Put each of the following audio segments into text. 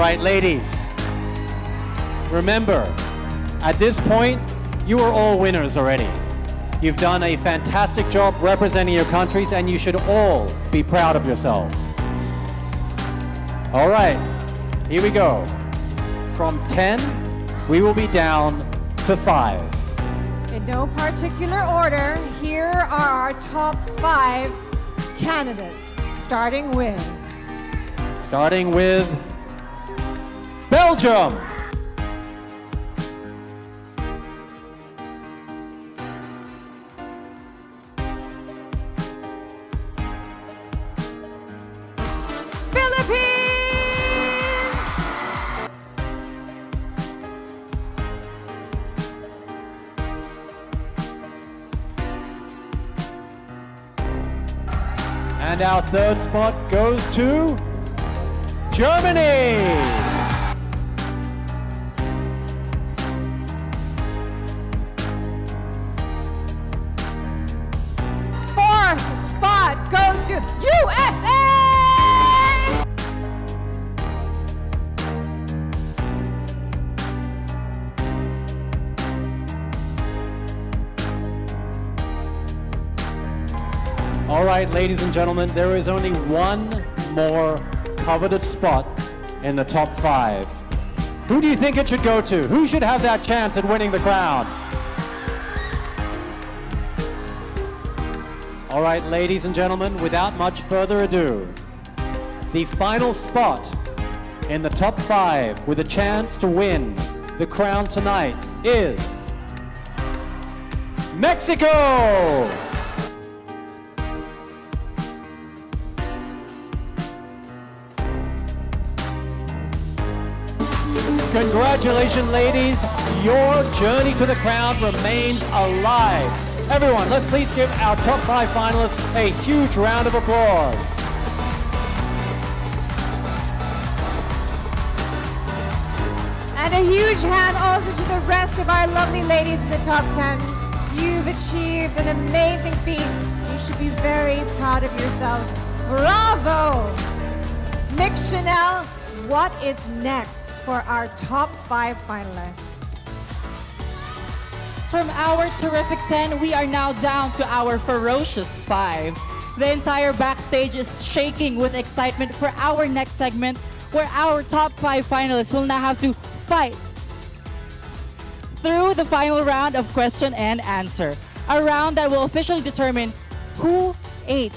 right, ladies. Remember, at this point, you are all winners already. You've done a fantastic job representing your countries, and you should all be proud of yourselves. All right, here we go. From 10, we will be down to 5. In no particular order, here are our top 5 candidates, starting with Belgium. And our third spot goes to Germany. Fourth spot goes to USA. All right, ladies and gentlemen, there is only one more coveted spot in the top 5. Who do you think it should go to? Who should have that chance at winning the crown? All right, ladies and gentlemen, without much further ado, the final spot in the top 5 with a chance to win the crown tonight is Mexico! Congratulations, ladies. Your journey to the crown remains alive. Everyone, let's please give our top 5 finalists a huge round of applause. And a huge hand also to the rest of our lovely ladies in the top 10. You've achieved an amazing feat. You should be very proud of yourselves. Bravo! Mick Chanel, what is next for our top 5 finalists? From our terrific 10, we are now down to our ferocious 5. The entire backstage is shaking with excitement for our next segment, where our top 5 finalists will now have to fight through the final round of question and answer. A round that will officially determine who ate,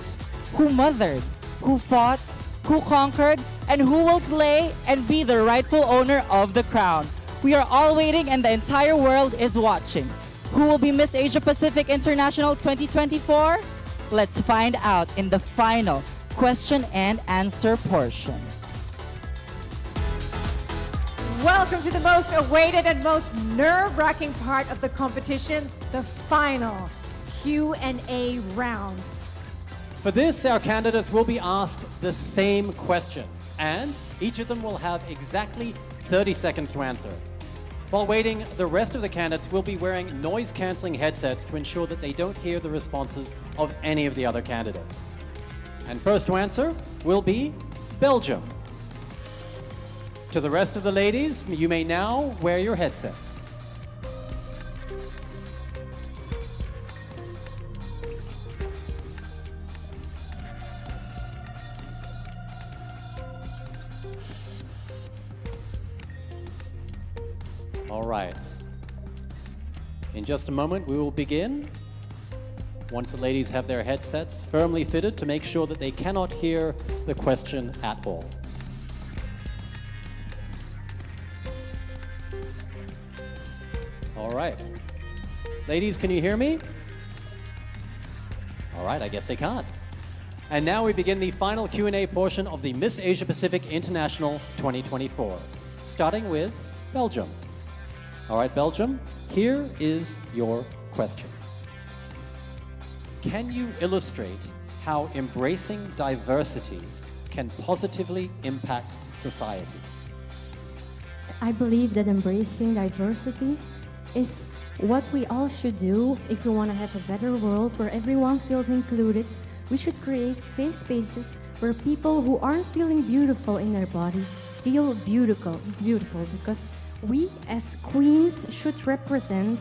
who mothered, who fought, who conquered, and who will slay and be the rightful owner of the crown. We are all waiting and the entire world is watching. Who will be Miss Asia Pacific International 2024? Let's find out in the final question and answer portion. Welcome to the most awaited and most nerve-wracking part of the competition, the final Q&A round. For this, our candidates will be asked the same question, and each of them will have exactly 30 seconds to answer. While waiting, the rest of the candidates will be wearing noise-canceling headsets to ensure that they don't hear the responses of any of the other candidates. And first to answer will be Belgium. To the rest of the ladies, you may now wear your headsets. All right. In just a moment, we will begin. Once the ladies have their headsets firmly fitted to make sure that they cannot hear the question at all. All right. Ladies, can you hear me? All right, I guess they can't. And now we begin the final Q&A portion of the Miss Asia Pacific International 2024, starting with Belgium. All right, Belgium, here is your question. Can you illustrate how embracing diversity can positively impact society? I believe that embracing diversity is what we all should do if we want to have a better world where everyone feels included. We should create safe spaces where people who aren't feeling beautiful in their body feel beautiful, because we as queens should represent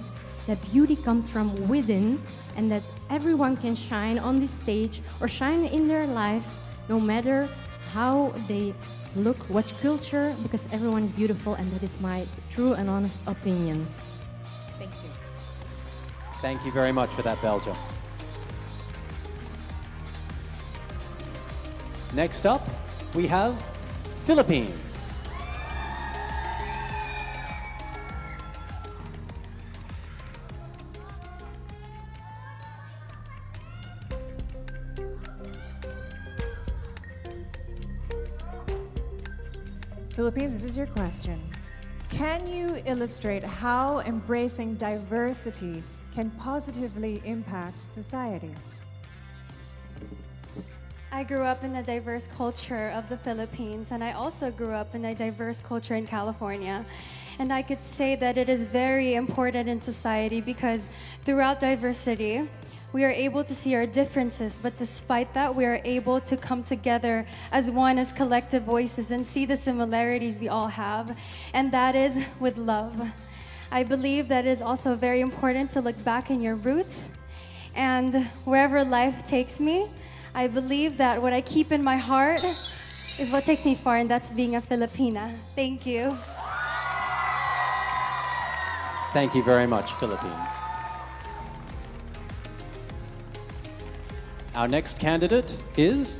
that beauty comes from within and that everyone can shine on this stage or shine in their life no matter how they look, what culture, because everyone is beautiful, and that is my true and honest opinion. Thank you. Thank you very much for that, Belgium. Next up, we have Philippines. Philippines, this is your question. Can you illustrate how embracing diversity can positively impact society? I grew up in a diverse culture of the Philippines, and I also grew up in a diverse culture in California. And I could say that it is very important in society because throughout diversity, we are able to see our differences, but despite that, we are able to come together as one, as collective voices, and see the similarities we all have, and that is with love. I believe that it is also very important to look back in your roots, and wherever life takes me, I believe that what I keep in my heart is what takes me far, and that's being a Filipina. Thank you. Thank you very much, Philippines. Our next candidate is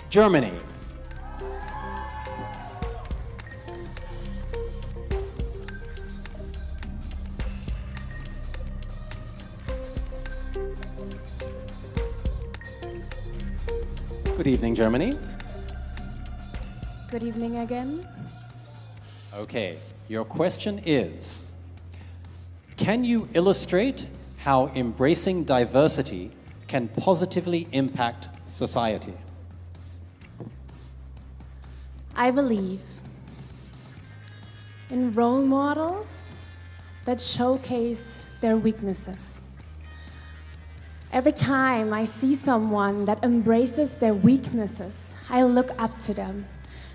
Germany. Good evening, Germany. Good evening again. Okay, your question is, can you illustrate how embracing diversity can positively impact society? I believe in role models that showcase their weaknesses. Every time I see someone that embraces their weaknesses, I look up to them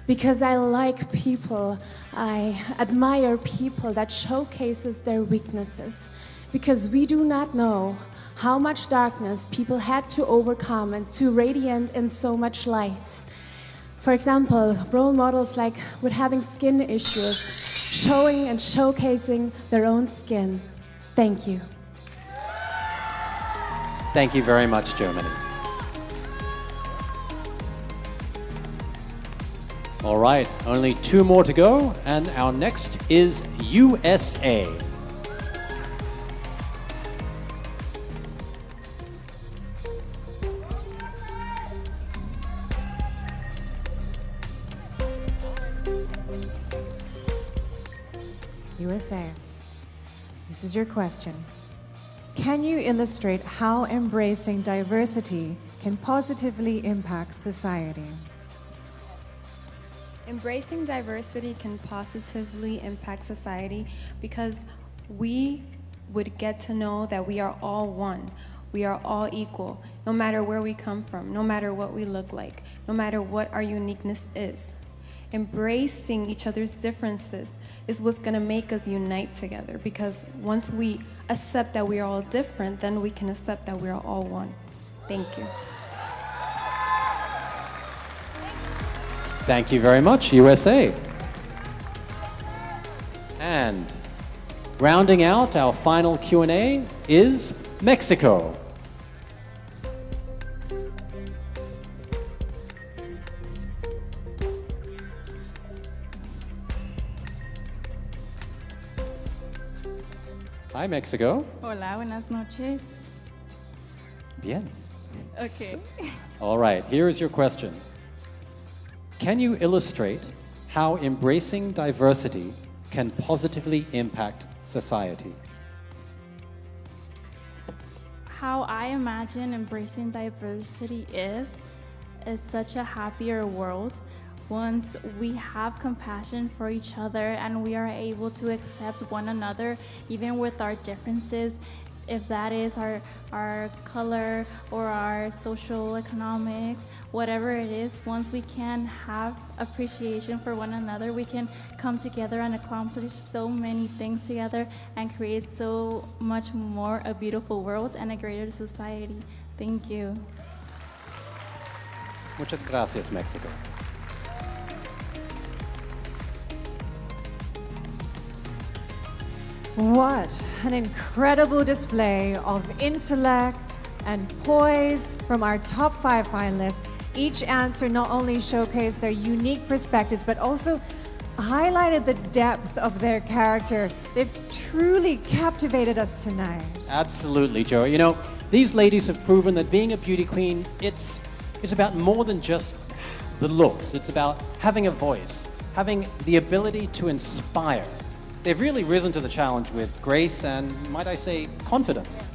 because I like people, I admire people that showcases their weaknesses, because we do not know how much darkness people had to overcome and to radiate in so much light. For example, role models like with having skin issues, showing and showcasing their own skin. Thank you. Thank you very much, Germany. All right, only 2 more to go, and our next is USA. USA, this is your question. Can you illustrate how embracing diversity can positively impact society? Embracing diversity can positively impact society because we would get to know that we are all one. We are all equal, no matter where we come from, no matter what we look like, no matter what our uniqueness is. Embracing each other's differences is what's going to make us unite together, because once we accept that we are all different, then we can accept that we are all one. Thank you. Thank you very much, USA. And rounding out our final Q&A is Mexico. Hi, Mexico. Hola, buenas noches. Bien. Okay. All right, here is your question. Can you illustrate how embracing diversity can positively impact society? How I imagine embracing diversity is such a happier world once we have compassion for each other and we are able to accept one another even with our differences. if that is our color or our social economics, whatever it is, once we can have appreciation for one another, we can come together and accomplish so many things together and create so much more a beautiful world and a greater society. Thank you. Muchas gracias, Mexico. What an incredible display of intellect and poise from our top 5 finalists. Each answer not only showcased their unique perspectives, but also highlighted the depth of their character. They've truly captivated us tonight. Absolutely, Joey. You know, these ladies have proven that being a beauty queen, it's about more than just the looks. It's about having a voice, having the ability to inspire. They've really risen to the challenge with grace and, might I say, confidence.